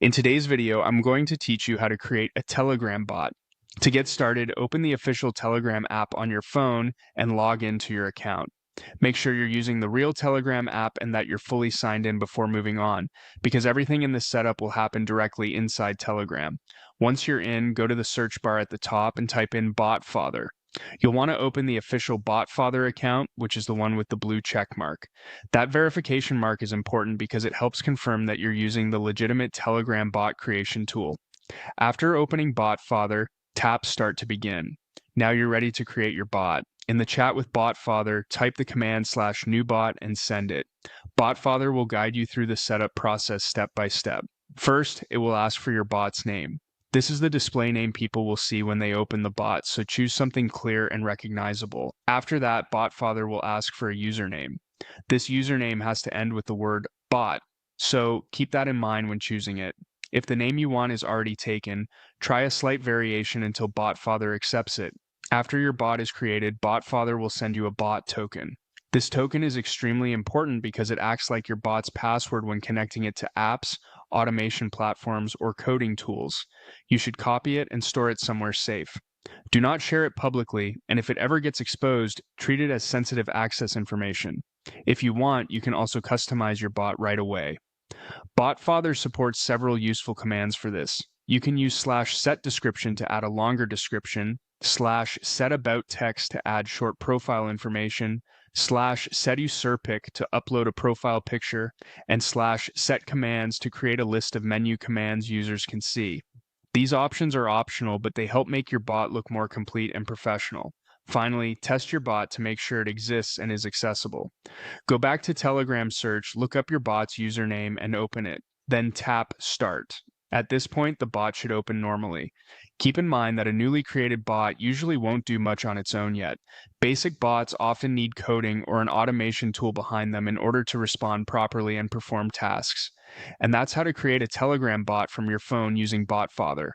In today's video, I'm going to teach you how to create a Telegram bot. To get started, open the official Telegram app on your phone and log into your account. Make sure you're using the real Telegram app and that you're fully signed in before moving on, because everything in this setup will happen directly inside Telegram. Once you're in, go to the search bar at the top and type in BotFather. You'll want to open the official BotFather account, which is the one with the blue check mark. That verification mark is important because it helps confirm that you're using the legitimate Telegram bot creation tool. After opening BotFather, tap Start to begin. Now you're ready to create your bot. In the chat with BotFather, type the command /newbot and send it. BotFather will guide you through the setup process step by step. First, it will ask for your bot's name. This is the display name people will see when they open the bot, so choose something clear and recognizable. After that, BotFather will ask for a username. This username has to end with the word bot, so keep that in mind when choosing it. If the name you want is already taken, try a slight variation until BotFather accepts it. After your bot is created, BotFather will send you a bot token. This token is extremely important because it acts like your bot's password when connecting it to apps, automation platforms, or coding tools. You should copy it and store it somewhere safe. Do not share it publicly, and if it ever gets exposed, treat it as sensitive access information. If you want, you can also customize your bot right away. BotFather supports several useful commands for this. You can use /setDescription to add a longer description, /setAboutText to add short profile information, /setUserPic to upload a profile picture, and /setCommands to create a list of menu commands users can see. These options are optional, but they help make your bot look more complete and professional. Finally, test your bot to make sure it exists and is accessible. Go back to Telegram search, look up your bot's username, and open it. Then tap Start. At this point, the bot should open normally. Keep in mind that a newly created bot usually won't do much on its own yet. Basic bots often need coding or an automation tool behind them in order to respond properly and perform tasks. And that's how to create a Telegram bot from your phone using BotFather.